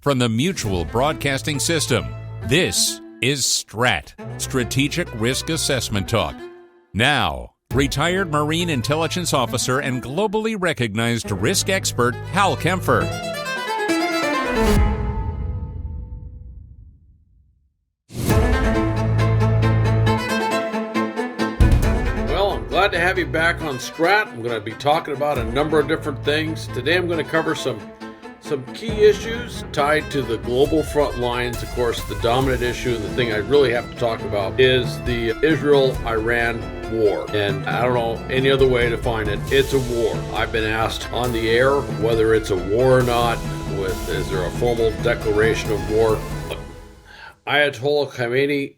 from the Mutual Broadcasting System. This is STRAT, Strategic Risk Assessment Talk. Now, retired Marine Intelligence Officer and globally recognized risk expert Hal Kempfer. Well, I'm glad to have you back on STRAT. I'm going to be talking about a number of different things. Today I'm going to cover some key issues tied to the global front lines. Of course, the dominant issue and the thing I really have to talk about is the Israel-Iran war. And I don't know any other way to find it. It's a war. I've been asked on the air whether it's a war or not. Is there a formal declaration of war? Ayatollah Khamenei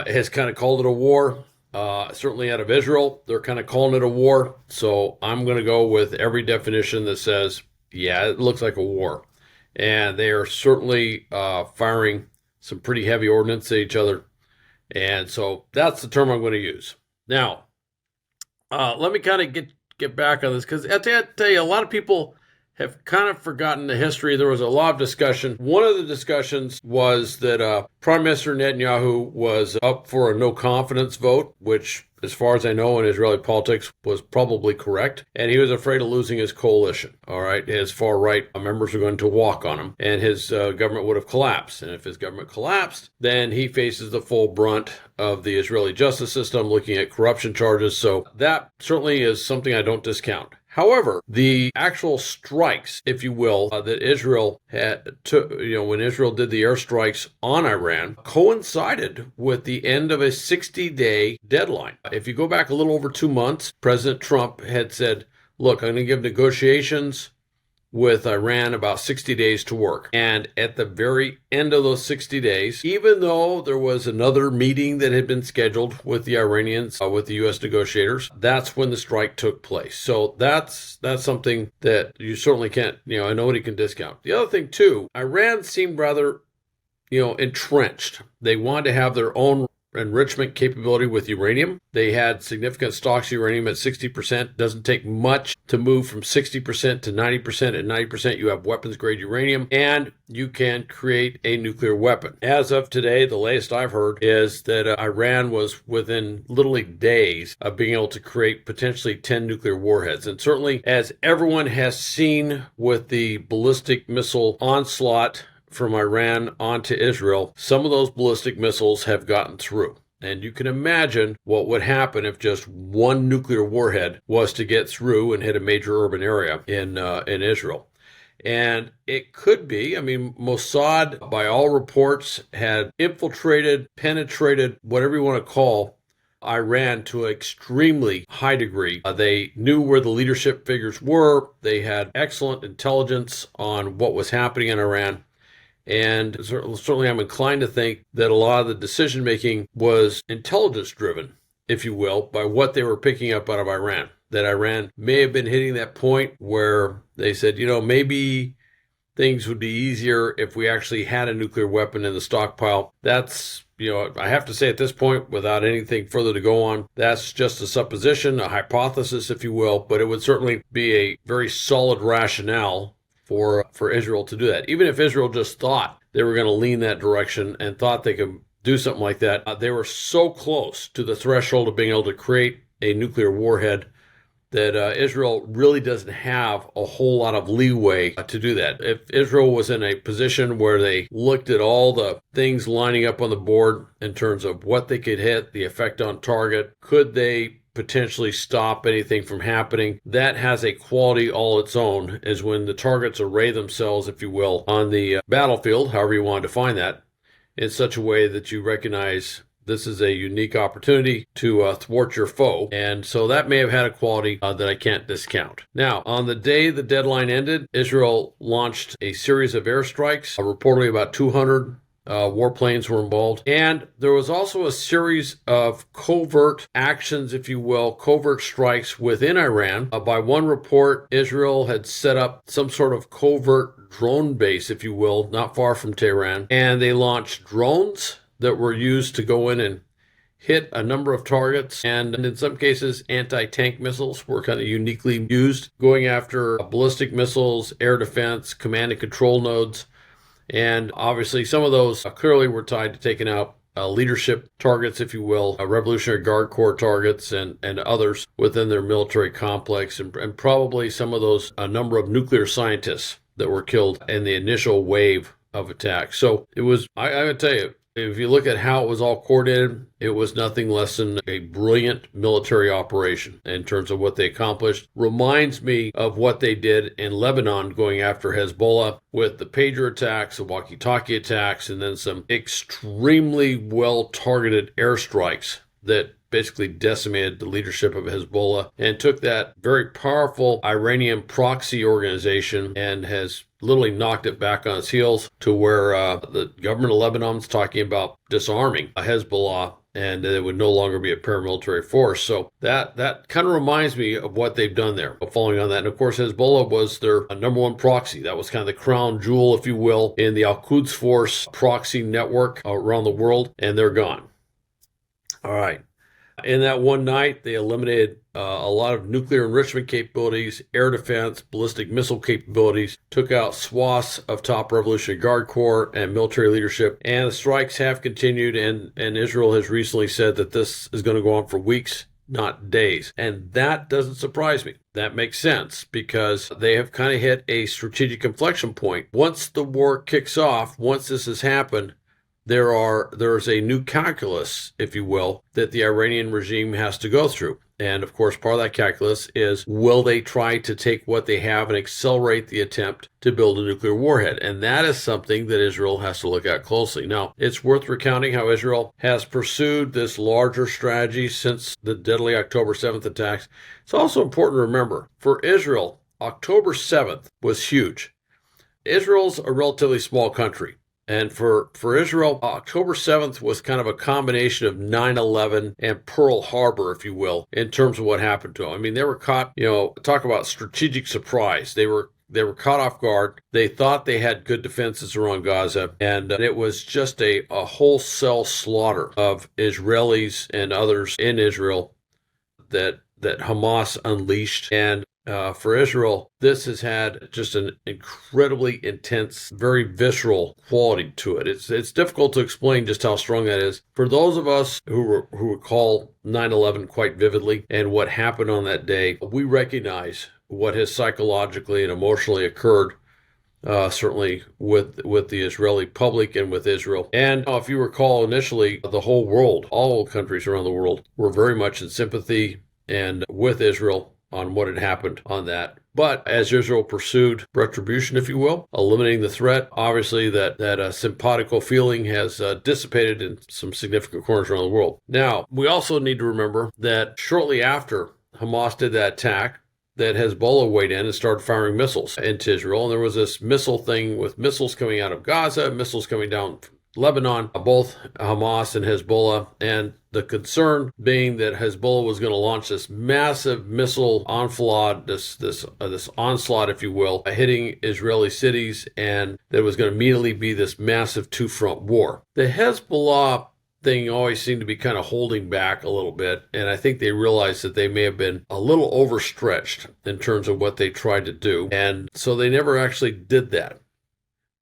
has kind of called it a war. Certainly out of Israel, they're kind of calling it a war. So I'm going to go with every definition that says, yeah, it looks like a war. And they are certainly firing some pretty heavy ordnance at each other. And so that's the term I'm going to use. Now, let me kind of get back on this, because I tell you, a lot of people have kind of forgotten the history. There was a lot of discussion. One of the discussions was that Prime Minister Netanyahu was up for a no confidence vote, which, as far as I know in Israeli politics, was probably correct. And he was afraid of losing his coalition. All right. His far right members were going to walk on him, and his government would have collapsed. And if his government collapsed, then he faces the full brunt of the Israeli justice system, looking at corruption charges. So that certainly is something I don't discount. However, the actual strikes, if you will, that Israel had when Israel did the airstrikes on Iran, coincided with the end of a 60-day deadline. If you go back a little over 2 months, President Trump had said, look, I'm going to give negotiations with Iran about 60 days to work. And at the very end of those 60 days, even though there was another meeting that had been scheduled with the Iranians, with the U.S. negotiators, that's when the strike took place. So that's something that you certainly can't, and nobody can discount. The other thing too, Iran seemed rather, entrenched. They wanted to have their own enrichment capability with uranium. They had significant stocks of uranium at 60%. Doesn't take much to move from 60% to 90%. At 90%, you have weapons-grade uranium, and you can create a nuclear weapon. As of today, the latest I've heard is that Iran was within literally days of being able to create potentially 10 nuclear warheads. And certainly, as everyone has seen with the ballistic missile onslaught from Iran onto Israel, some of those ballistic missiles have gotten through. And you can imagine what would happen if just one nuclear warhead was to get through and hit a major urban area in Israel. And it could be, Mossad, by all reports, had infiltrated, penetrated, whatever you want to call Iran to an extremely high degree. They knew where the leadership figures were. They had excellent intelligence on what was happening in Iran. And certainly I'm inclined to think that a lot of the decision-making was intelligence-driven, if you will, by what they were picking up out of Iran. That Iran may have been hitting that point where they said, maybe things would be easier if we actually had a nuclear weapon in the stockpile. That's, I have to say at this point, without anything further to go on, that's just a supposition, a hypothesis, if you will, but it would certainly be a very solid rationale for Israel to do that. Even if Israel just thought they were going to lean that direction and thought they could do something like that, they were so close to the threshold of being able to create a nuclear warhead that Israel really doesn't have a whole lot of leeway to do that. If Israel was in a position where they looked at all the things lining up on the board in terms of what they could hit, the effect on target, could they potentially stop anything from happening, that has a quality all its own, is when the targets array themselves, if you will, on the battlefield, however you want to define that, in such a way that you recognize this is a unique opportunity to thwart your foe. And so that may have had a quality that I can't discount. Now, on the day the deadline ended, Israel launched a series of airstrikes, reportedly about 200 warplanes were involved. And there was also a series of covert actions, if you will, covert strikes within Iran. By one report, Israel had set up some sort of covert drone base, if you will, not far from Tehran. And they launched drones that were used to go in and hit a number of targets, and in some cases, anti-tank missiles were kind of uniquely used, going after ballistic missiles, air defense, command and control nodes. And obviously, some of those clearly were tied to taking out leadership targets, if you will, Revolutionary Guard Corps targets and others within their military complex, and probably some of those, a number of nuclear scientists that were killed in the initial wave of attacks. So it was, I would tell you, if you look at how it was all coordinated, it was nothing less than a brilliant military operation in terms of what they accomplished. Reminds me of what they did in Lebanon going after Hezbollah with the pager attacks, the walkie-talkie attacks, and then some extremely well-targeted airstrikes that basically decimated the leadership of Hezbollah and took that very powerful Iranian proxy organization and has literally knocked it back on its heels to where the government of Lebanon is talking about disarming Hezbollah, and it would no longer be a paramilitary force. So that kind of reminds me of what they've done there. Following on that, and of course, Hezbollah was their number one proxy. That was kind of the crown jewel, if you will, in the Al-Quds Force proxy network around the world, and they're gone. All right. In that one night, they eliminated a lot of nuclear enrichment capabilities, air defense, ballistic missile capabilities, took out swaths of top Revolutionary Guard Corps and military leadership, and the strikes have continued, and Israel has recently said that this is going to go on for weeks, not days. And that doesn't surprise me. That makes sense because they have kind of hit a strategic inflection point. Once the war kicks off, once this has happened, there's a new calculus, if you will, that the Iranian regime has to go through. And of course, part of that calculus is, will they try to take what they have and accelerate the attempt to build a nuclear warhead? And that is something that Israel has to look at closely. Now, it's worth recounting how Israel has pursued this larger strategy since the deadly October 7th attacks. It's also important to remember, for Israel, October 7th was huge. Israel's a relatively small country. And for Israel, October 7th was kind of a combination of 9/11 and Pearl Harbor, if you will, in terms of what happened to them. I mean, they were caught, talk about strategic surprise. They were caught off guard. They thought they had good defenses around Gaza, and it was just a wholesale slaughter of Israelis and others in Israel that Hamas unleashed. And for Israel, this has had just an incredibly intense, very visceral quality to it. It's difficult to explain just how strong that is. For those of us who recall 9/11 quite vividly and what happened on that day, we recognize what has psychologically and emotionally occurred, certainly with the Israeli public and with Israel. And if you recall, initially, the whole world, all countries around the world, were very much in sympathy and with Israel on what had happened on that. But as Israel pursued retribution, if you will, eliminating the threat, obviously that simpatico feeling has dissipated in some significant corners around the world. Now, we also need to remember that shortly after Hamas did that attack, that Hezbollah weighed in and started firing missiles into Israel. And there was this missile thing with missiles coming out of Gaza, missiles coming down from Lebanon, both Hamas and Hezbollah, and the concern being that Hezbollah was going to launch this massive missile onslaught, this onslaught, if you will, hitting Israeli cities, and there was going to immediately be this massive two-front war. The Hezbollah thing always seemed to be kind of holding back a little bit, and I think they realized that they may have been a little overstretched in terms of what they tried to do, and so they never actually did that.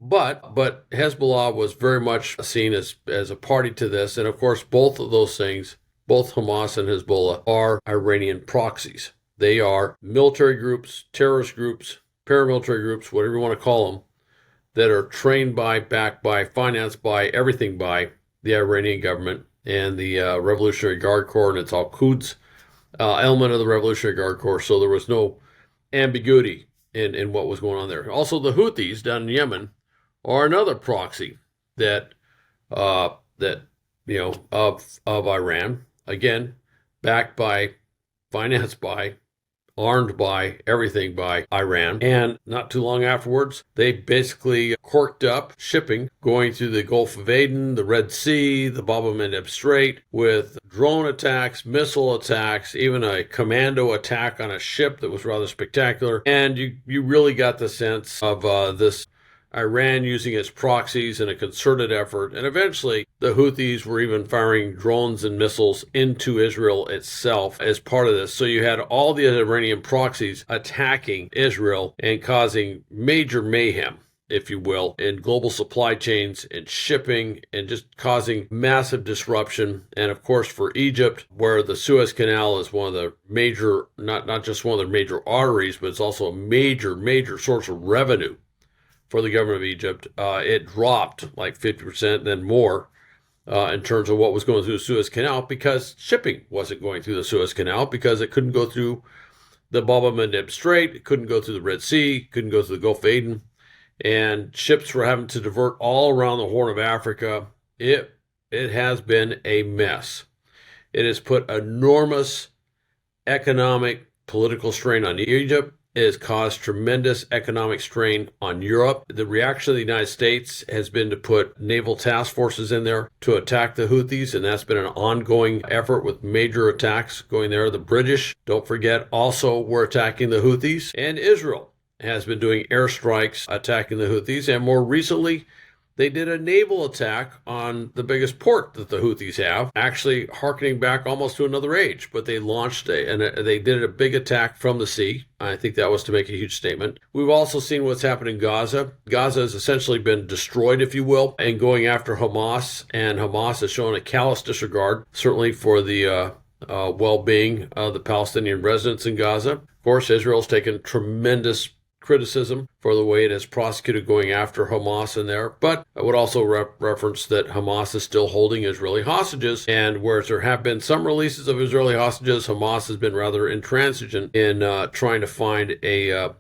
But Hezbollah was very much seen as a party to this. And of course, both of those things, both Hamas and Hezbollah, are Iranian proxies. They are military groups, terrorist groups, paramilitary groups, whatever you want to call them, that are trained by, backed by, financed by, everything by the Iranian government and the Revolutionary Guard Corps and its Al-Quds element of the Revolutionary Guard Corps. So there was no ambiguity in what was going on there. Also, the Houthis down in Yemen are another proxy that of Iran, again, backed by, financed by, armed by, everything by Iran. And not too long afterwards, they basically corked up shipping going through the Gulf of Aden, the Red Sea, the Bab el-Mandeb Strait, with drone attacks, missile attacks, even a commando attack on a ship that was rather spectacular. And you really got the sense of this Iran using its proxies in a concerted effort, and eventually the Houthis were even firing drones and missiles into Israel itself as part of this. So you had all the Iranian proxies attacking Israel and causing major mayhem if you will, in global supply chains and shipping and just causing massive disruption. And of course, for Egypt, where the Suez Canal is one of the major, not just one of their major arteries, but it's also a major source of revenue for the government of Egypt, it dropped like 50%, then more, in terms of what was going through the Suez Canal, because shipping wasn't going through the Suez Canal, because it couldn't go through the Bab el-Mandeb Strait, it couldn't go through the Red Sea, couldn't go through the Gulf of Aden, and ships were having to divert all around the Horn of Africa. It has been a mess. It has put enormous economic, political strain on Egypt. It has caused tremendous economic strain on Europe. The reaction of the United States has been to put naval task forces in there to attack the Houthis, and that's been an ongoing effort with major attacks going there. The British, don't forget, also were attacking the Houthis, and Israel has been doing airstrikes attacking the Houthis, and more recently, they did a naval attack on the biggest port that the Houthis have, actually harkening back almost to another age. But they launched they did a big attack from the sea. I think that was to make a huge statement. We've also seen what's happened in Gaza. Gaza has essentially been destroyed, if you will, and going after Hamas. And Hamas has shown a callous disregard, certainly for the well-being of the Palestinian residents in Gaza. Of course, Israel's taken tremendous criticism for the way it has prosecuted going after Hamas in there, but I would also reference that Hamas is still holding Israeli hostages, and whereas there have been some releases of Israeli hostages, Hamas has been rather intransigent in trying to find a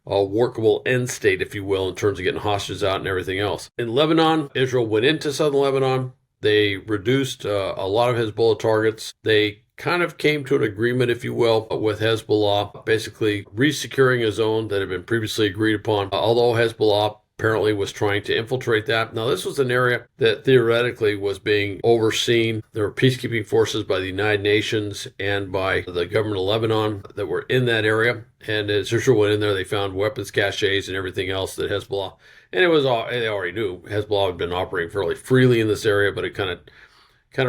workable end state, if you will, in terms of getting hostages out and everything else. In Lebanon, Israel went into southern Lebanon. They reduced a lot of Hezbollah targets. They kind of came to an agreement, if you will, with Hezbollah, basically resecuring a zone that had been previously agreed upon, although Hezbollah apparently was trying to infiltrate that. Now, this was an area that theoretically was being overseen. There were peacekeeping forces by the United Nations and by the government of Lebanon that were in that area. And as Israel went in there, they found weapons caches and everything else that Hezbollah, and it was all, they already knew Hezbollah had been operating fairly freely in this area, but it kind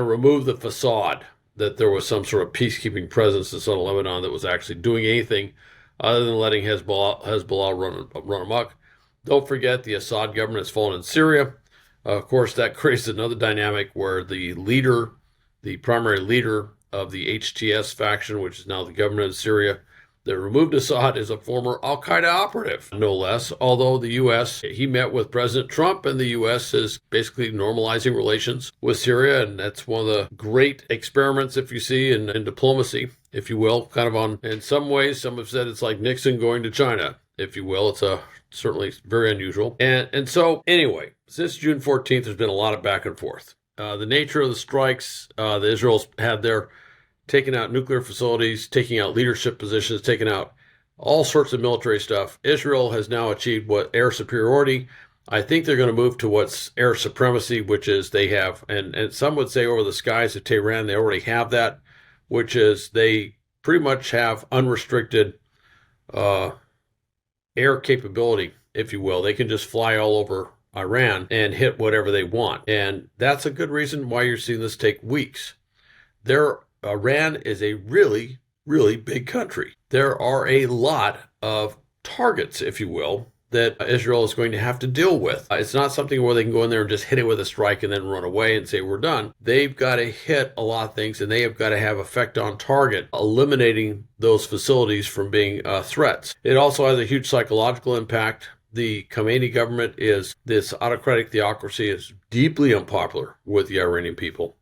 of removed the facade that there was some sort of peacekeeping presence in southern Lebanon that was actually doing anything other than letting Hezbollah run amok. Don't forget, the Assad government has fallen in Syria. Of course, that creates another dynamic where the primary leader of the HTS faction, which is now the government of Syria, that removed Assad, is a former al-Qaeda operative, no less, although the U.S., he met with President Trump, and the U.S. is basically normalizing relations with Syria, and that's one of the great experiments, if you see, in diplomacy, if you will, kind of on, in some ways, some have said it's like Nixon going to China, if you will. It's certainly very unusual. And so, anyway, since June 14th, there's been a lot of back and forth. The nature of the strikes, the Israel's had their taking out nuclear facilities, taking out leadership positions, taking out all sorts of military stuff. Israel has now achieved what air superiority. I think they're going to move to what's air supremacy, which is they have, and some would say over the skies of Tehran, they already have that, which is they pretty much have unrestricted air capability, if you will. They can just fly all over Iran and hit whatever they want. And that's a good reason why you're seeing this take weeks. Iran is a really, really big country. There are a lot of targets, if you will, that Israel is going to have to deal with. It's not something where they can go in there and just hit it with a strike and then run away and say, we're done. They've got to hit a lot of things, and they have got to have effect on target, eliminating those facilities from being threats. It also has a huge psychological impact. The Khomeini government this autocratic theocracy is deeply unpopular with the Iranian people.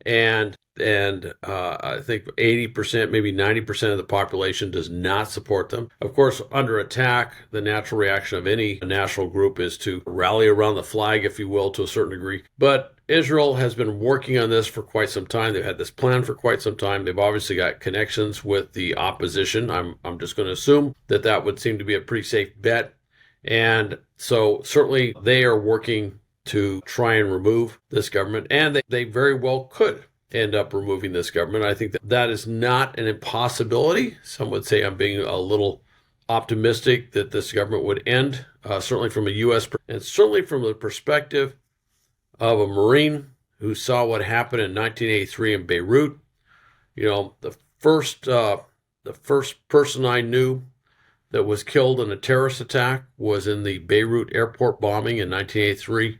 And I think 80%, maybe 90% of the population does not support them. Of course, under attack, the natural reaction of any national group is to rally around the flag, if you will, to a certain degree. But Israel has been working on this for quite some time. They've had this plan for quite some time. They've obviously got connections with the opposition. I'm just going to assume that would seem to be a pretty safe bet. And so certainly they are working to try and remove this government, and they very well could end up removing this government. I think that is not an impossibility. Some would say I'm being a little optimistic that this government would end, certainly from a U.S. and certainly from the perspective of a Marine who saw what happened in 1983 in Beirut. You know, the first person I knew that was killed in a terrorist attack was in the Beirut airport bombing in 1983.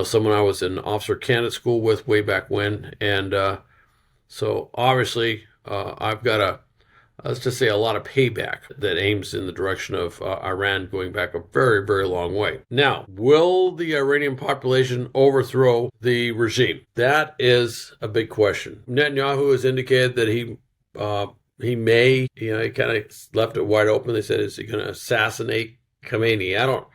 Someone I was in officer candidate school with way back when. And so obviously I've got let's just say a lot of payback that aims in the direction of Iran going back a very, very long way. Now, will the Iranian population overthrow the regime? That is a big question. Netanyahu has indicated that he may, he kind of left it wide open. They said, is he going to assassinate Khamenei?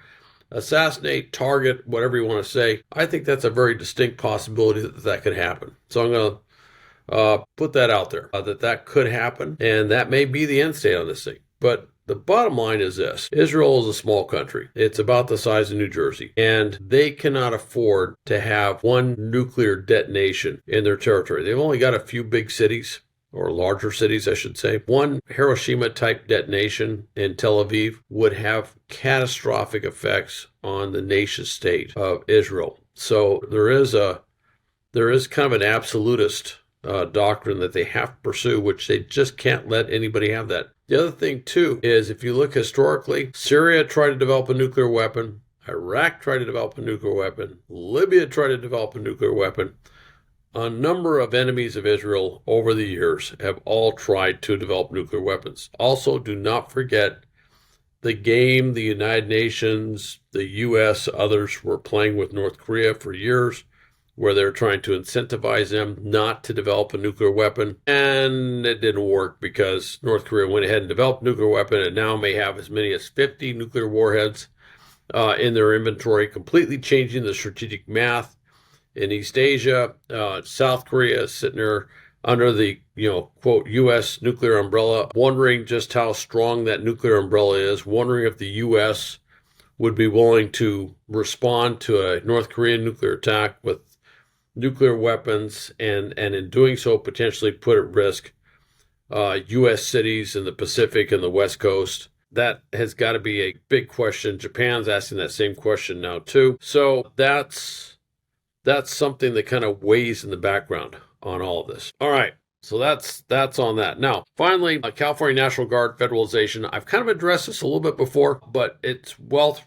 Assassinate, target, whatever you want to say. I think that's a very distinct possibility that could happen. So I'm going to put that out there, that could happen, and that may be the end state on this thing. But the bottom line is this. Israel is a small country. It's about the size of New Jersey, and they cannot afford to have one nuclear detonation in their territory. They've only got a few big cities, or larger cities, I should say. One Hiroshima-type detonation in Tel Aviv would have catastrophic effects on the nation state of Israel. So there is kind of an absolutist doctrine that they have to pursue, which they just can't let anybody have that. The other thing, too, is if you look historically, Syria tried to develop a nuclear weapon, Iraq tried to develop a nuclear weapon, Libya tried to develop a nuclear weapon. A number of enemies of Israel over the years have all tried to develop nuclear weapons. Also, do not forget the game the United Nations, the U.S., others were playing with North Korea for years, where they're trying to incentivize them not to develop a nuclear weapon. And it didn't work because North Korea went ahead and developed a nuclear weapon and now may have as many as 50 nuclear warheads in their inventory, completely changing the strategic math in East Asia. South Korea is sitting there under the, quote, U.S. nuclear umbrella, wondering just how strong that nuclear umbrella is, wondering if the U.S. would be willing to respond to a North Korean nuclear attack with nuclear weapons, and in doing so potentially put at risk U.S. cities in the Pacific and the West Coast. That has got to be a big question. Japan's asking that same question now too. So that's something that kind of weighs in the background on all of this. All right. So that's on that. Now, finally, California National Guard federalization. I've kind of addressed this a little bit before, but it's worth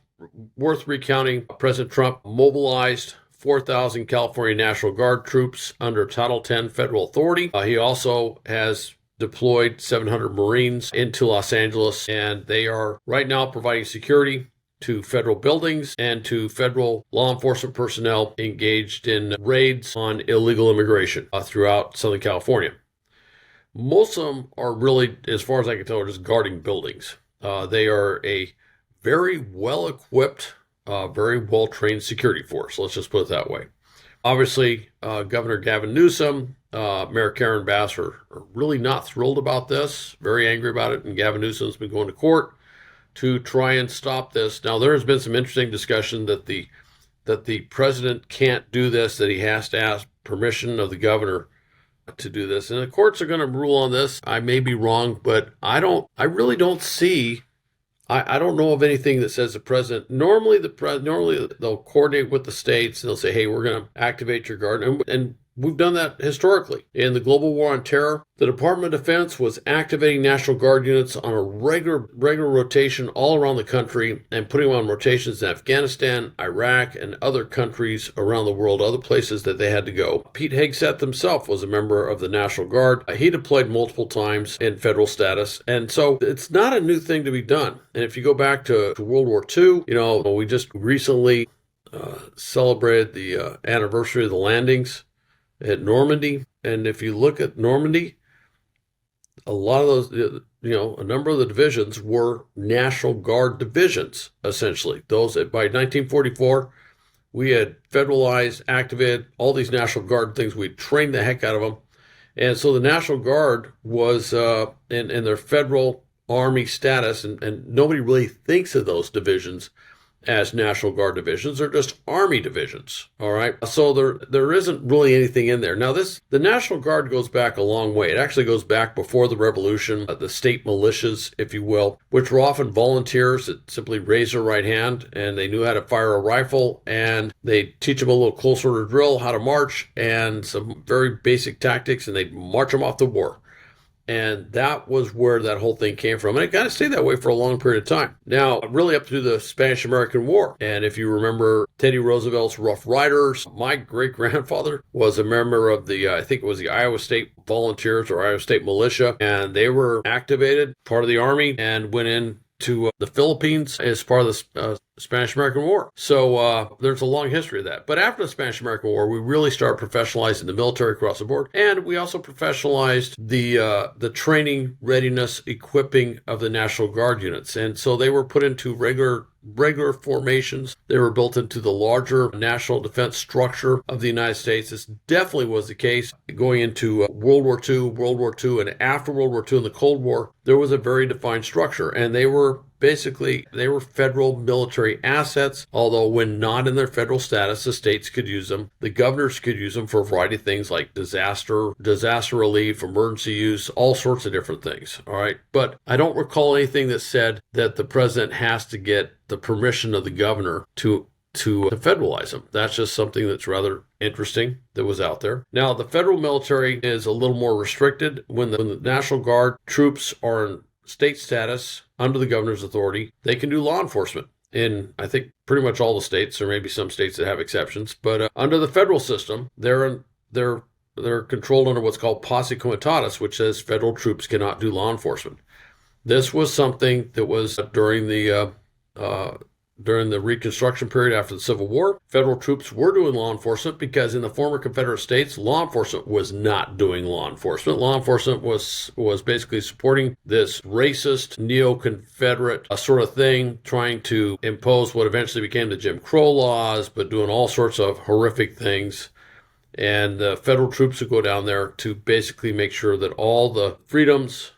recounting. President Trump mobilized 4,000 California National Guard troops under Title X federal authority. He also has deployed 700 Marines into Los Angeles, and they are right now providing security to federal buildings and to federal law enforcement personnel engaged in raids on illegal immigration throughout Southern California. Most of them are really, as far as I can tell, are just guarding buildings. They are a very well-equipped, very well-trained security force. Let's just put it that way. Obviously, Governor Gavin Newsom, Mayor Karen Bass are really not thrilled about this, very angry about it, and Gavin Newsom's been going to court to try and stop this. Now, there has been some interesting discussion that the president can't do this, that he has to ask permission of the governor to do this. And the courts are going to rule on this. I may be wrong, but I really don't see, I don't know of anything that says the president, normally they'll coordinate with the states and they'll say, hey, we're going to activate your guard. And we've done that historically. In the global war on terror, the Department of Defense was activating National Guard units on a regular rotation all around the country and putting them on rotations in Afghanistan, Iraq, and other countries around the world, other places that they had to go. Pete Hegseth himself was a member of the National Guard. He deployed multiple times in federal status. And so it's not a new thing to be done. And if you go back to World War II, we just recently celebrated the anniversary of the landings at Normandy. And if you look at Normandy, a lot of those, a number of the divisions were National Guard divisions, essentially. Those, by 1944, we had federalized, activated all these National Guard things. We trained the heck out of them. And so the National Guard was in their federal army status, and nobody really thinks of those divisions as National Guard divisions. They're just Army divisions, all right? So there isn't really anything in there. Now, the National Guard goes back a long way. It actually goes back before the Revolution, the state militias, if you will, which were often volunteers that simply raised their right hand, and they knew how to fire a rifle, and they teach them a little close order drill, how to march, and some very basic tactics, and they'd march them off to war. And that was where that whole thing came from. And it kind of stayed that way for a long period of time. Now, really up through the Spanish-American War. And if you remember Teddy Roosevelt's Rough Riders, my great-grandfather was a member of the, I think it was the Iowa State Volunteers or Iowa State Militia. And they were activated, part of the Army, and went in to the Philippines as part of the Spanish-American War. So there's a long history of that. But after the Spanish-American War, we really started professionalizing the military across the board. And we also professionalized the training, readiness, equipping of the National Guard units. And so they were put into regular formations. They were built into the larger national defense structure of the United States. This definitely was the case going into World War II, and after World War II and the Cold War, there was a very defined structure. And they were federal military assets, although when not in their federal status, the states could use them. The governors could use them for a variety of things like disaster relief, emergency use, all sorts of different things. All right. But I don't recall anything that said that the president has to get the permission of the governor to federalize them. That's just something that's rather interesting that was out there. Now, the federal military is a little more restricted. When the National Guard troops are in state status under the governor's authority, they can do law enforcement in, I think, pretty much all the states. There may be some states that have exceptions, but under the federal system, they're controlled under what's called Posse Comitatus, which says federal troops cannot do law enforcement. This was something that was during the Reconstruction period after the Civil War. Federal troops were doing law enforcement because in the former Confederate states, law enforcement was not doing law enforcement. Law enforcement was basically supporting this racist, neo-Confederate sort of thing, trying to impose what eventually became the Jim Crow laws, but doing all sorts of horrific things. And the federal troops would go down there to basically make sure that all the freedoms,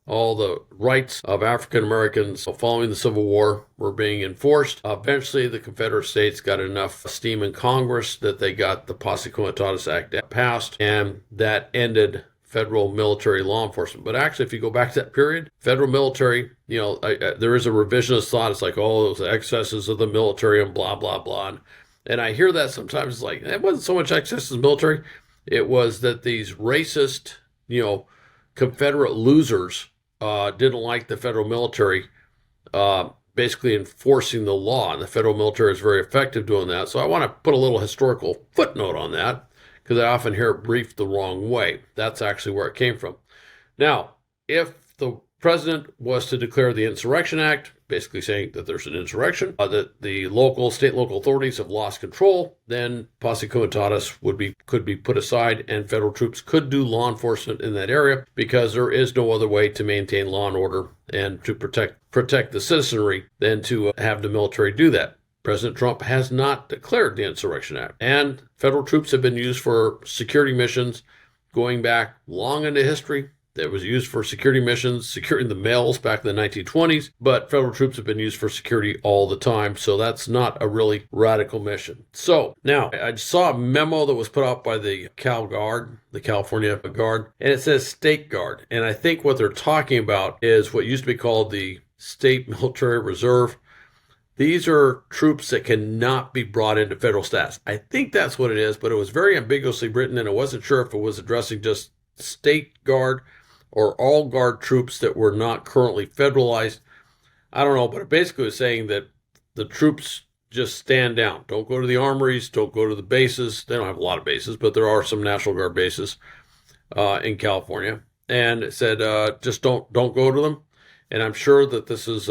all the rights of African Americans following the Civil War were being enforced. Eventually, the Confederate States got enough steam in Congress that they got the Posse Comitatus Act passed, and that ended federal military law enforcement. But actually, if you go back to that period, federal military, there is a revisionist thought. It's like, oh, those excesses of the military and blah, blah, blah. And I hear that sometimes. It's like, it wasn't so much excesses of the military. It was that these racist, Confederate losers didn't like the federal military basically enforcing the law, and the federal military is very effective doing that. So I want to put a little historical footnote on that because I often hear it briefed the wrong way. That's actually where it came from. Now, if the president was to declare the Insurrection Act, basically saying that there's an insurrection, that the state and local authorities have lost control, then Posse Comitatus could be put aside, and federal troops could do law enforcement in that area because there is no other way to maintain law and order and to protect the citizenry than to have the military do that. President Trump has not declared the Insurrection Act, and federal troops have been used for security missions going back long into history. That was used for security missions, securing the mails back in the 1920s, but federal troops have been used for security all the time, so that's not a really radical mission. So, now, I saw a memo that was put out by the Cal Guard, the California Guard, and it says State Guard, and I think what they're talking about is what used to be called the State Military Reserve. These are troops that cannot be brought into federal status. I think that's what it is, but it was very ambiguously written, and I wasn't sure if it was addressing just State Guard or all Guard troops that were not currently federalized. I don't know, but it basically was saying that the troops just stand down. Don't go to the armories, don't go to the bases. They don't have a lot of bases, but there are some National Guard bases in California. And it said, just don't go to them. And I'm sure that this is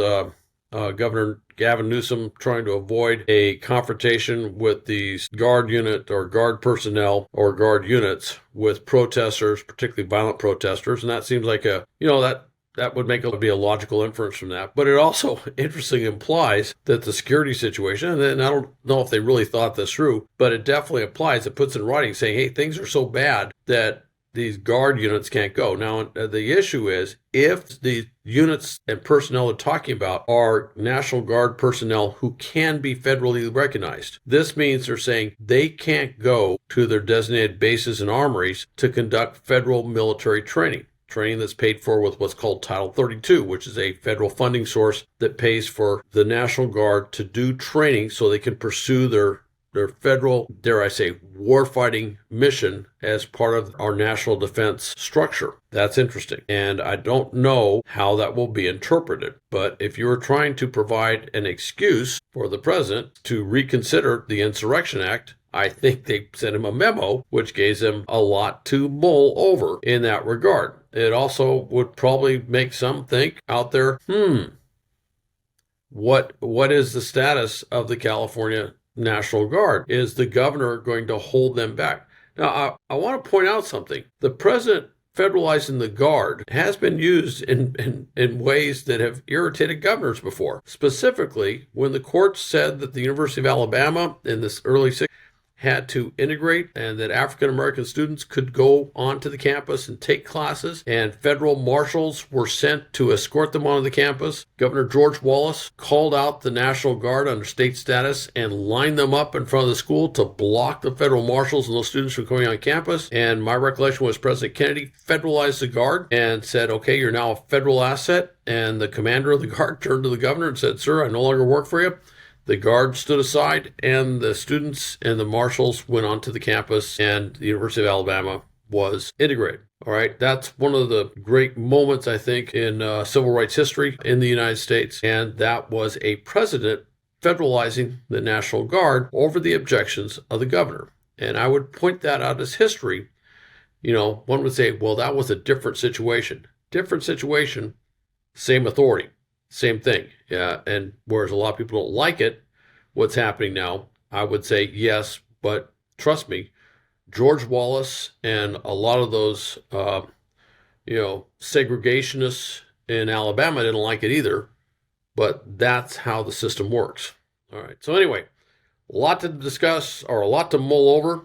Governor Gavin Newsom trying to avoid a confrontation with these Guard unit or Guard personnel or Guard units with protesters, particularly violent protesters. And that seems like that would make it be a logical inference from that. But it also interestingly implies that the security situation, and then I don't know if they really thought this through, but it definitely applies. It puts in writing saying, hey, things are so bad that these Guard units can't go. Now, the issue is if the units and personnel they're talking about are National Guard personnel who can be federally recognized. This means they're saying they can't go to their designated bases and armories to conduct federal military training that's paid for with what's called Title 32, which is a federal funding source that pays for the National Guard to do training so they can pursue their their federal, dare I say, warfighting mission as part of our national defense structure. That's interesting. And I don't know how that will be interpreted. But if you're trying to provide an excuse for the president to reconsider the Insurrection Act, I think they sent him a memo, which gives him a lot to mull over in that regard. It also would probably make some think out there, what is the status of the California National Guard? Is the governor going to hold them back? Now, I want to point out something. The president federalizing the Guard has been used in ways that have irritated governors before. Specifically, when the courts said that the University of Alabama in this early 60s had to integrate and that African American students could go onto the campus and take classes, and federal marshals were sent to escort them onto the campus. Governor George Wallace called out the National Guard under state status and lined them up in front of the school to block the federal marshals and those students from going on campus. And my recollection was President Kennedy federalized the Guard and said, okay, you're now a federal asset. And the commander of the Guard turned to the governor and said, sir, I no longer work for you. The Guard stood aside, and the students and the marshals went onto the campus, and the University of Alabama was integrated. All right, that's one of the great moments, I think, in civil rights history in the United States, and that was a president federalizing the National Guard over the objections of the governor. And I would point that out as history. You know, one would say, well, that was a different situation. Different situation, same authority. Same thing. Yeah. And whereas a lot of people don't like it, what's happening now, I would say yes, but trust me, George Wallace and a lot of those, segregationists in Alabama didn't like it either, but that's how the system works. All right. So anyway, a lot to discuss, or a lot to mull over,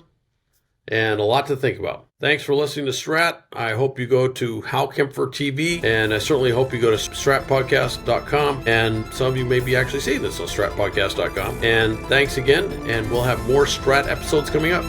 and a lot to think about. Thanks for listening to STRAT. I hope you go to Hal Kempfer TV, and I certainly hope you go to stratpodcast.com, and some of you may be actually seeing this on stratpodcast.com. And thanks again, and we'll have more STRAT episodes coming up.